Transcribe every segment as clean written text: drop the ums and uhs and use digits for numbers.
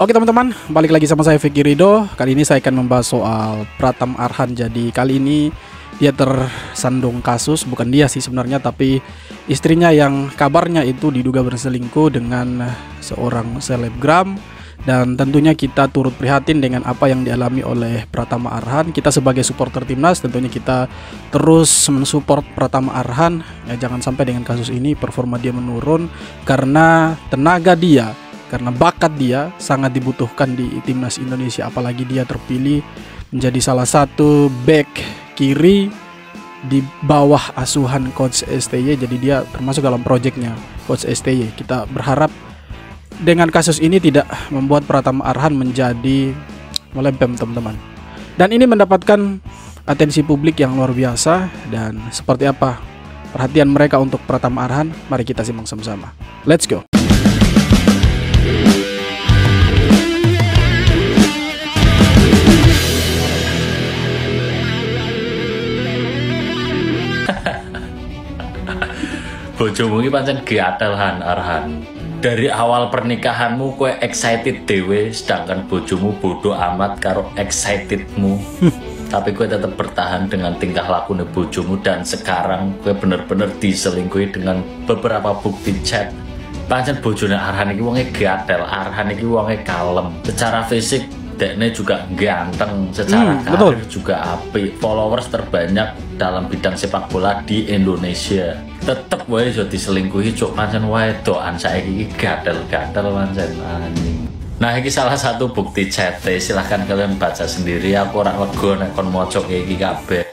Oke teman-teman, balik lagi sama saya Vicky Ridho. Kali ini saya akan membahas soal Pratham Arhan. Jadi kali ini dia tersandung kasus, bukan dia sih sebenarnya, tapi istrinya yang kabarnya itu diduga berselingkuh dengan seorang selebgram. Dan tentunya kita turut prihatin dengan apa yang dialami oleh Pratham Arhan. Kita sebagai supporter timnas tentunya kita terus mensupport Pratham Arhan ya, jangan sampai dengan kasus ini performa dia menurun, karena tenaga dia, karena bakat dia sangat dibutuhkan di timnas Indonesia. Apalagi dia terpilih menjadi salah satu back kiri di bawah asuhan Coach STY. Jadi dia termasuk dalam proyeknya Coach STY. Kita berharap dengan kasus ini tidak membuat Pratham Arhan menjadi melempem teman-teman. Dan ini mendapatkan atensi publik yang luar biasa. Dan seperti apa perhatian mereka untuk Pratham Arhan, mari kita simak sama-sama. Let's go. Bojomu iki pancen gatel Arhan. Dari awal pernikahanmu kue excited dewe, sedangkan bojomu bodoh amat karo excitedmu. Tapi kue tetap bertahan dengan tingkah lakunya bojomu, dan sekarang kue bener-bener diselingkuhi dengan beberapa bukti chat. Pancen bojone Arhan iki wonge gatel, Arhan iki wonge kalem. Secara fisik dekne juga ganteng, secara karir juga apik, followers terbanyak dalam bidang sepak bola di Indonesia. Tetep wae iso diselingkuhi, cuk, pancen wae doan saiki iki gatel-gatel pancen anjing. Nah, iki salah satu bukti chat, silahkan kalian baca sendiri. Aku ora lega nek kon maca iki kabeh.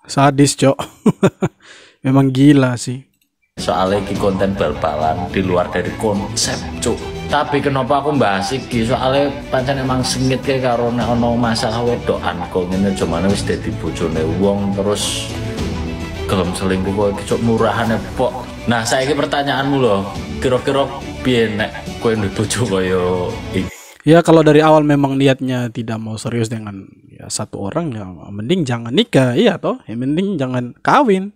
Sadis, cok. Memang gila sih. Soalnya iki konten bal-balan di luar dari konsep, cuk. Tapi kenapa aku bahas iki? Soalnya pancen emang sengit kayak karo nek ono masalah wedokan kok ngene, cuman wis dadi bojone wong terus gelem selingkuh kok cuk, murahane pok. Nah, saiki pertanyaanmu loh, kira-kira piye nek kowe ndek bojo kaya iki? Ya kalau dari awal memang niatnya tidak mau serius dengan ya satu orang, ya mending jangan nikah, iya toh? Ya mending jangan kawin.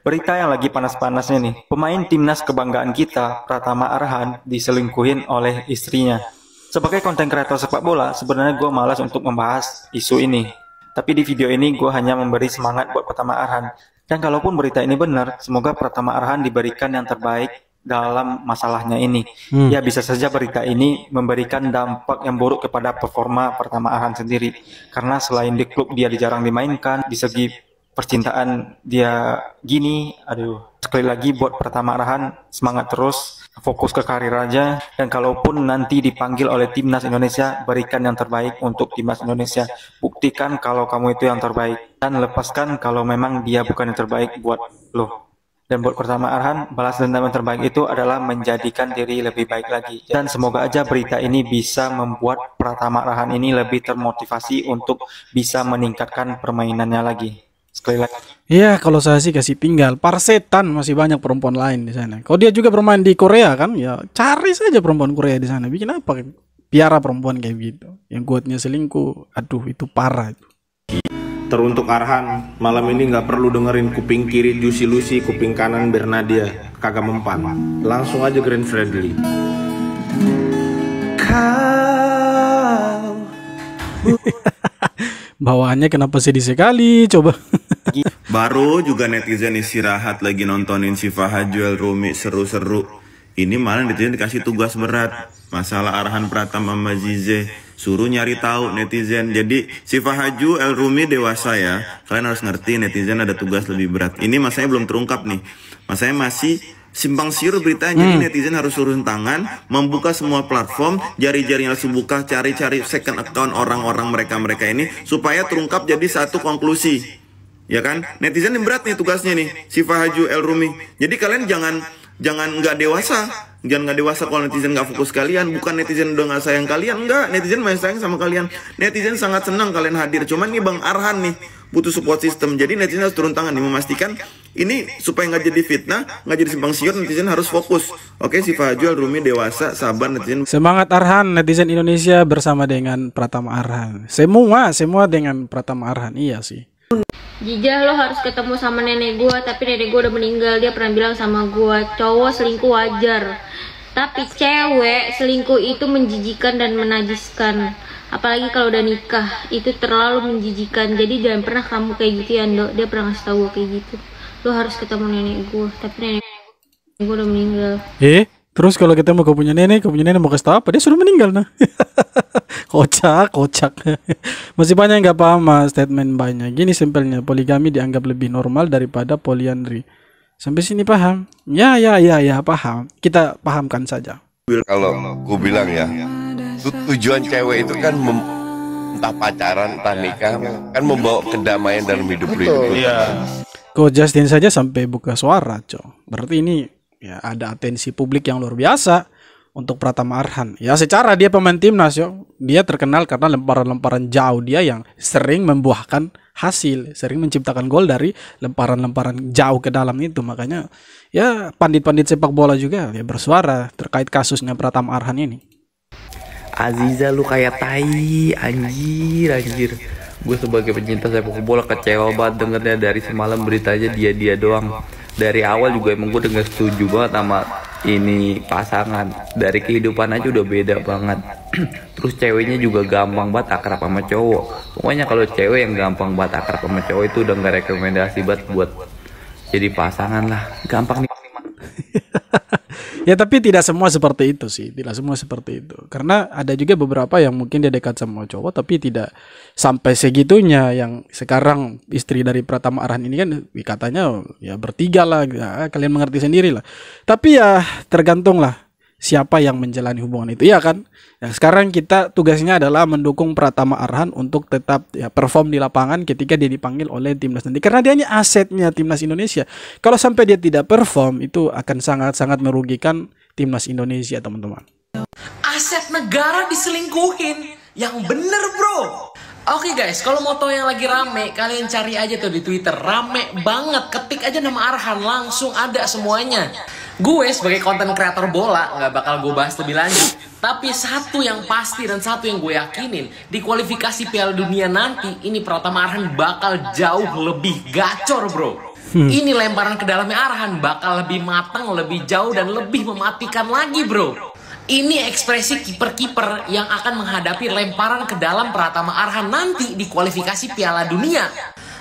Berita yang lagi panas-panasnya nih, pemain timnas kebanggaan kita, Pratham Arhan, diselingkuhin oleh istrinya. Sebagai konten kreator sepak bola, sebenarnya gue malas untuk membahas isu ini. Tapi di video ini gue hanya memberi semangat buat Pratham Arhan. Dan kalaupun berita ini benar, semoga Pratham Arhan diberikan yang terbaik dalam masalahnya ini. Ya bisa saja berita ini memberikan dampak yang buruk kepada performa Pratham Arhan sendiri. Karena selain di klub dia jarang dimainkan, di segi percintaan dia gini, aduh. Sekali lagi buat Pratham Arhan, semangat terus, fokus ke karir aja, dan kalaupun nanti dipanggil oleh timnas Indonesia, berikan yang terbaik untuk timnas Indonesia. Buktikan kalau kamu itu yang terbaik, dan lepaskan kalau memang dia bukan yang terbaik buat lo. Dan buat Pratham Arhan, balas dendam yang terbaik itu adalah menjadikan diri lebih baik lagi. Dan semoga aja berita ini bisa membuat Pratham Arhan ini lebih termotivasi untuk bisa meningkatkan permainannya lagi. Sekali lagi. Ya kalau saya sih kasih tinggal, parsetan masih banyak perempuan lain di sana. Kalau dia juga bermain di Korea kan, ya cari saja perempuan Korea di sana. Bikin apa? Piara perempuan kayak gitu. Yang kuatnya selingkuh, aduh itu parah itu. Teruntuk Arhan, malam ini nggak perlu dengerin kuping kiri Juicy Lucy, kuping kanan Bernadia, kagak mempan. Langsung aja Grand Friendly. Bawaannya kenapa sedih sekali, coba. Baru juga netizen istirahat lagi nontonin si Fahaju El Rumi seru-seru. Ini malah netizen dikasih tugas berat, masalah Arhan Pratham sama Zize. Suruh nyari tahu netizen. Jadi si Fahaju El Rumi dewasa ya. Kalian harus ngerti netizen ada tugas lebih berat. Ini masanya belum terungkap nih. Masanya masih simpang siur beritanya. Jadi netizen harus turun tangan, membuka semua platform, jari-jarinya harus buka, cari-cari second account orang-orang mereka ini supaya terungkap jadi satu konklusi. Ya kan? Netizen yang berat nih tugasnya nih, si Fahaju El Rumi. Jadi kalian jangan nggak dewasa. Jangan nggak dewasa kalau netizen nggak fokus kalian. Bukan netizen udah nggak sayang kalian, enggak. Netizen masih sayang sama kalian. Netizen sangat senang kalian hadir. Cuman nih Bang Arhan nih butuh support system. Jadi netizen harus turun tangan nih, memastikan ini supaya nggak jadi fitnah, nggak jadi simpang siur. Netizen harus fokus. Oke, si Fahaju El Rumi dewasa, sabar netizen. Semangat Arhan, netizen Indonesia bersama dengan Pratham Arhan. Semua dengan Pratham Arhan, iya sih. Jijah, lo harus ketemu sama nenek gue, tapi nenek gue udah meninggal. Dia pernah bilang sama gue, cowok selingkuh wajar. Tapi cewek selingkuh itu menjijikan dan menajiskan. Apalagi kalau udah nikah, itu terlalu menjijikan. Jadi jangan pernah kamu kayak gitu ya, Ndo. Dia pernah ngasih tahu gue kayak gitu. Lo harus ketemu nenek gue, tapi nenek gue udah meninggal. Terus kalau ketemu kau punya nenek mau kasih tahu apa? Dia sudah meninggal nah. Kocak. Masih banyak yang nggak paham mas statement banyak. Gini simpelnya, poligami dianggap lebih normal daripada poliandri. Sampai sini paham? Ya, paham. Kita pahamkan saja. Kalau gue bilang ya, tujuan cewek itu kan entah pacaran, entah nikah, kan membawa kedamaian dalam hidup lu. Iya. Kok Justin saja sampai buka suara, berarti ini ya ada atensi publik yang luar biasa untuk Pratama Arhan. Ya secara dia pemain timnas dia terkenal karena lemparan-lemparan jauh dia yang sering membuahkan hasil, sering menciptakan gol dari lemparan-lemparan jauh ke dalam itu. Makanya ya pandit-pandit sepak bola juga ya bersuara terkait kasusnya Pratama Arhan ini. Aziza lu kayak tai, anjir. Gue sebagai pencinta sepak bola kecewa banget dengernya dari semalam beritanya dia doang. Dari awal juga emang gue udah gak setuju banget sama ini pasangan. Dari kehidupan aja udah beda banget. Terus ceweknya juga gampang banget akrab sama cowok. Pokoknya kalau cewek yang gampang banget akrab sama cowok itu udah gak rekomendasi banget buat jadi pasangan lah. Gampang nih. Ya tapi tidak semua seperti itu sih, tidak semua seperti itu. Karena ada juga beberapa yang mungkin dia dekat sama cowok tapi tidak sampai segitunya. Yang sekarang istri dari Pratama Arhan ini kan katanya ya bertiga lah, ya, kalian mengerti sendiri lah. Tapi ya tergantung lah siapa yang menjalani hubungan itu, ya kan? Ya, sekarang kita tugasnya adalah mendukung Pratama Arhan untuk tetap ya perform di lapangan ketika dia dipanggil oleh timnas nanti. Karena dia ini asetnya timnas Indonesia. Kalau sampai dia tidak perform itu akan sangat-sangat merugikan timnas Indonesia, teman-teman. Aset negara diselingkuhin, yang bener bro. Oke guys, kalau mau tahu yang lagi rame, kalian cari aja tuh di Twitter. Rame banget, ketik aja nama Arhan, langsung ada semuanya. Gue sebagai konten kreator bola nggak bakal gue bahas lebih lanjut. Tapi satu yang pasti dan satu yang gue yakinin, di kualifikasi Piala Dunia nanti ini Pratama Arhan bakal jauh lebih gacor bro. Ini lemparan ke dalamnya Arhan bakal lebih matang, lebih jauh dan lebih mematikan lagi bro. Ini ekspresi kiper-kiper yang akan menghadapi lemparan ke dalam Pratama Arhan nanti di kualifikasi Piala Dunia.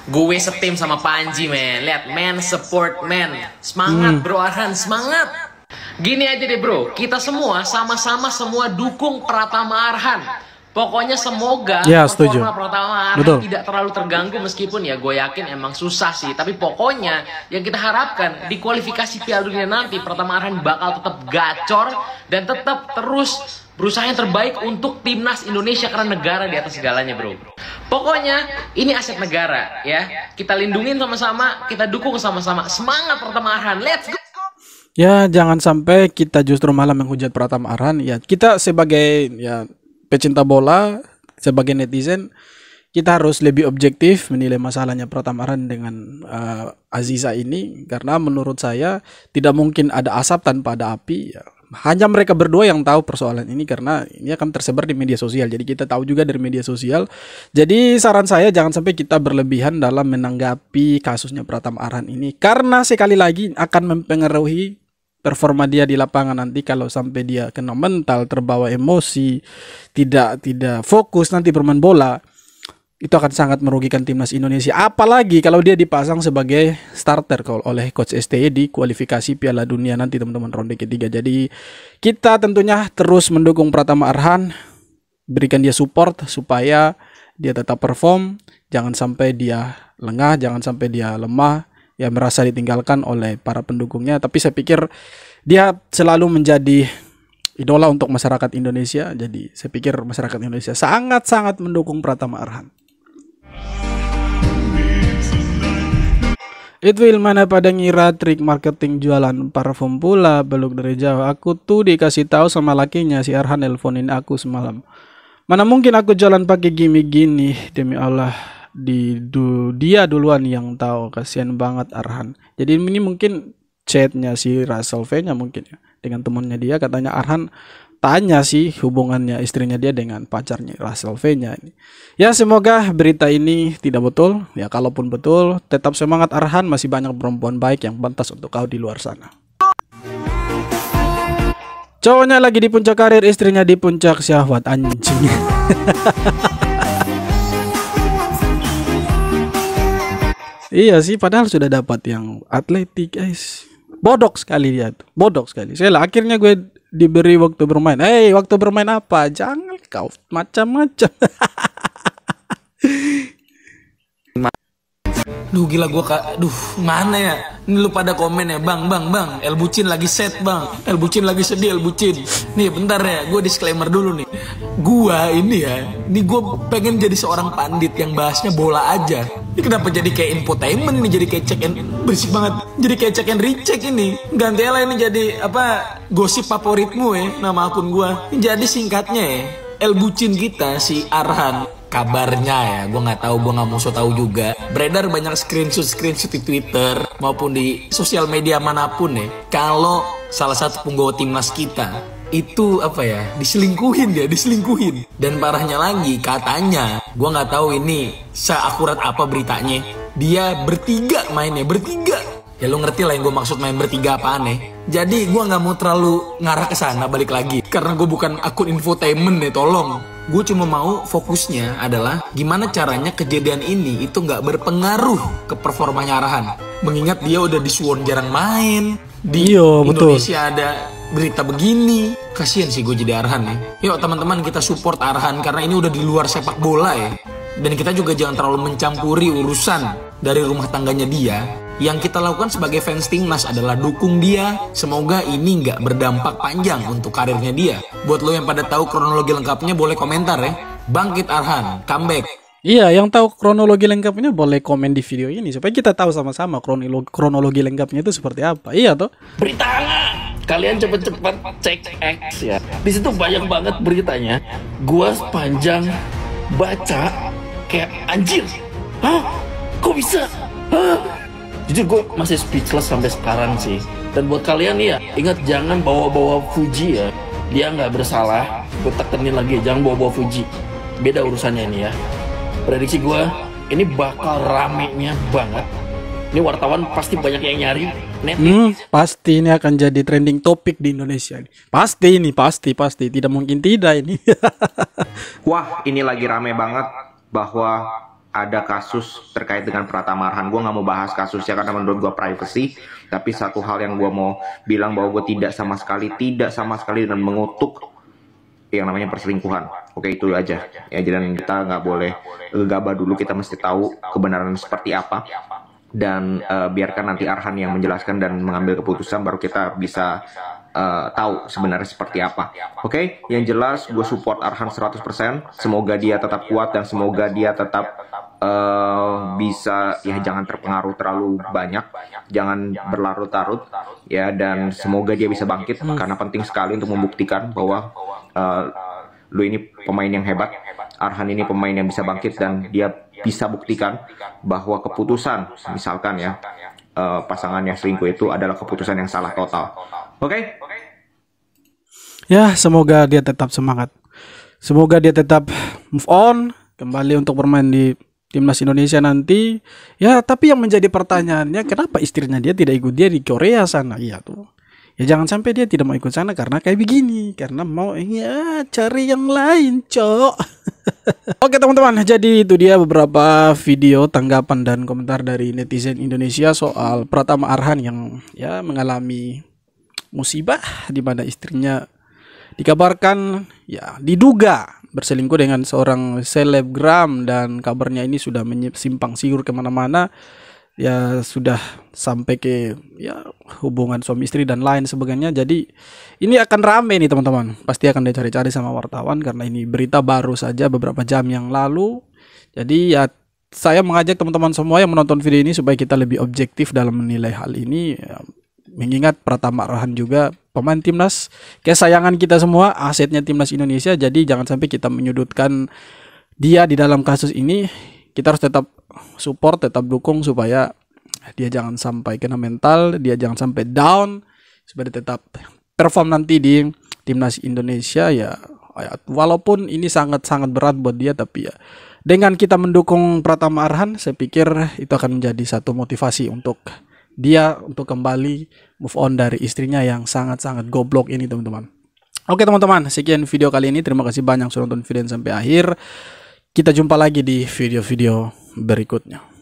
Gue setim sama Panji men. Lihat men, support men. Semangat bro Arhan, semangat. Gini aja deh bro, kita semua sama-sama semua dukung Pratama Arhan. Pokoknya semoga ya, setuju. Pratama Arhan tidak terlalu terganggu, meskipun ya gue yakin emang susah sih. Tapi pokoknya yang kita harapkan di kualifikasi Piala Dunia nanti Pratama Arhan bakal tetap gacor dan tetap terus berusaha yang terbaik untuk timnas Indonesia karena negara di atas segalanya bro. Pokoknya ini aset negara ya. Kita lindungin sama-sama, kita dukung sama-sama. Semangat Pratama Arhan, let's go. Ya jangan sampai kita justru malah menghujat Pratama Arhan. Ya kita sebagai ya pecinta bola, sebagai netizen, kita harus lebih objektif menilai masalahnya Pratama Arhan dengan Aziza ini. Karena menurut saya tidak mungkin ada asap tanpa ada api ya. Hanya mereka berdua yang tahu persoalan ini karena ini akan tersebar di media sosial. Jadi kita tahu juga dari media sosial. Jadi saran saya jangan sampai kita berlebihan dalam menanggapi kasusnya Pratama Arhan ini. Karena sekali lagi akan mempengaruhi performa dia di lapangan nanti. Kalau sampai dia kena mental, terbawa emosi, tidak fokus nanti bermain bola, itu akan sangat merugikan timnas Indonesia. Apalagi kalau dia dipasang sebagai starter oleh Coach STY di kualifikasi Piala Dunia nanti teman-teman ronde ketiga. Jadi kita tentunya terus mendukung Pratama Arhan, berikan dia support supaya dia tetap perform. Jangan sampai dia lengah, jangan sampai dia lemah, ya merasa ditinggalkan oleh para pendukungnya. Tapi saya pikir dia selalu menjadi idola untuk masyarakat Indonesia. Jadi saya pikir masyarakat Indonesia sangat-sangat mendukung Pratama Arhan. Itwil mana pada ngira trik marketing jualan parfum pula, belum dari jauh. Aku tuh dikasih tahu sama lakinya si Arhan nelponin aku semalam. Mana mungkin aku jalan pakai gimmick gini, demi Allah. Dia duluan yang tahu, kasihan banget Arhan. Jadi ini mungkin chatnya si Russell V-nya mungkin ya, dengan temannya dia. Katanya Arhan tanya sih hubungannya istrinya dia dengan pacarnya Russell V-nya ini. Ya semoga berita ini tidak betul. Ya kalaupun betul, tetap semangat Arhan, masih banyak perempuan baik yang pantas untuk kau di luar sana. Cowoknya lagi di puncak karir, istrinya di puncak syahwat, anjing. Iya sih, padahal sudah dapat yang atletik, guys. Bodoh sekali dia tuh, bodoh sekali. Akhirnya gue diberi waktu bermain. Waktu bermain apa? Jangan kau macam-macam. Duh gila gue mana ya? Ini lu pada komen ya, bang, El Bucin lagi set bang, El Bucin lagi sedih, El Bucin. Nih bentar ya, gue disclaimer dulu nih. Ini gue pengen jadi seorang pandit yang bahasnya bola aja. Ini kenapa jadi kayak infotainment ini, jadi kayak check and berisik banget. Jadi kayak check and recheck ini. Ganti lah ini jadi gosip favoritmu ya, nama akun gue. Jadi singkatnya ya, El Bucin kita si Arhan. Kabarnya ya, gue nggak tahu, gue nggak mau so tahu juga. Beredar banyak screenshot di Twitter maupun di sosial media manapun ya. Kalau salah satu penggawa timnas kita itu diselingkuhin. Dan parahnya lagi katanya, gue nggak tahu ini seakurat apa beritanya. Dia bertiga mainnya, bertiga. Ya lu ngerti lah yang gue maksud main bertiga apaan ya. Jadi gue nggak mau terlalu ngarah ke sana balik lagi. Karena gue bukan akun infotainment nih, tolong. Gue cuma mau fokusnya adalah gimana caranya kejadian ini itu nggak berpengaruh ke performanya Arhan. Mengingat dia udah di Suwon jarang main. Di Indonesia ada berita begini. Kasian sih gue jadi Arhan nih. Yuk teman-teman kita support Arhan karena ini udah di luar sepak bola ya. Dan kita juga jangan terlalu mencampuri urusan dari rumah tangganya dia. Yang kita lakukan sebagai fans timnas adalah dukung dia. Semoga ini nggak berdampak panjang untuk karirnya dia. Buat lo yang pada tahu kronologi lengkapnya boleh komentar ya. Bangkit Arhan, comeback. Iya, yang tahu kronologi lengkapnya boleh komen di video ini supaya kita tahu sama-sama kronologi lengkapnya itu seperti apa. Iya toh? Berita hangat. Kalian cepet-cepet cek X ya. Di situ banyak banget beritanya. Gua sepanjang baca kayak anjir. Hah? Kok bisa? Hah? Jujur gue masih speechless sampai sekarang sih. Dan buat kalian nih ya, ingat jangan bawa-bawa Fuji ya. Dia nggak bersalah. Gue tekenin lagi, jangan bawa-bawa Fuji. Beda urusannya ini ya. Prediksi gue, ini bakal ramenya banget. Ini wartawan pasti banyak yang nyari. Pasti ini akan jadi trending topik di Indonesia. Pasti ini, pasti. Tidak mungkin tidak ini. Wah, ini lagi rame banget bahwa ada kasus terkait dengan Pratama Arhan. Gue nggak mau bahas kasusnya karena menurut gue privacy. Tapi satu hal yang gue mau bilang bahwa gue tidak sama sekali dan mengutuk yang namanya perselingkuhan. Oke, itu aja. Ya, dan kita nggak boleh gegabah dulu. Kita mesti tahu kebenaran seperti apa. Dan biarkan nanti Arhan yang menjelaskan dan mengambil keputusan, baru kita bisa tahu sebenarnya seperti apa. Oke, yang jelas gue support Arhan 100%. Semoga dia tetap kuat dan semoga dia tetap bisa ya, jangan terpengaruh terlalu banyak, jangan berlarut-larut ya, dan semoga dia bisa bangkit karena penting sekali untuk membuktikan bahwa lu ini pemain yang hebat. Arhan ini pemain yang bisa bangkit dan dia bisa buktikan bahwa keputusan misalkan ya pasangannya selingkuh itu adalah keputusan yang salah total. Oke? Ya, semoga dia tetap semangat. Semoga dia tetap move on kembali untuk bermain di timnas Indonesia nanti. Ya, tapi yang menjadi pertanyaannya, kenapa istrinya dia tidak ikut dia di Korea sana? Iya tuh. Ya jangan sampai dia tidak mau ikut sana karena kayak begini, karena mau cari yang lain, cok. Oke teman-teman, jadi itu dia beberapa video tanggapan dan komentar dari netizen Indonesia soal Pratama Arhan yang ya mengalami musibah di mana istrinya dikabarkan ya diduga berselingkuh dengan seorang selebgram, dan kabarnya ini sudah simpang siur kemana-mana. Ya sudah sampai ke ya hubungan suami istri dan lain sebagainya. Jadi ini akan rame nih teman-teman. Pasti akan dicari-cari sama wartawan karena ini berita baru saja beberapa jam yang lalu. Jadi ya saya mengajak teman-teman semua yang menonton video ini supaya kita lebih objektif dalam menilai hal ini ya, mengingat Pratama Arhan juga pemain timnas kesayangan kita semua, asetnya timnas Indonesia. Jadi jangan sampai kita menyudutkan dia di dalam kasus ini. Kita harus tetap support, tetap dukung supaya dia jangan sampai kena mental, dia jangan sampai down, supaya dia tetap perform nanti di timnas Indonesia ya. Walaupun ini sangat-sangat berat buat dia, tapi ya dengan kita mendukung Pratama Arhan, saya pikir itu akan menjadi satu motivasi untuk dia untuk kembali move on dari istrinya yang sangat-sangat goblok ini teman-teman. Oke teman-teman, sekian video kali ini. Terima kasih banyak sudah nonton video sampai akhir. Kita jumpa lagi di video-video berikutnya.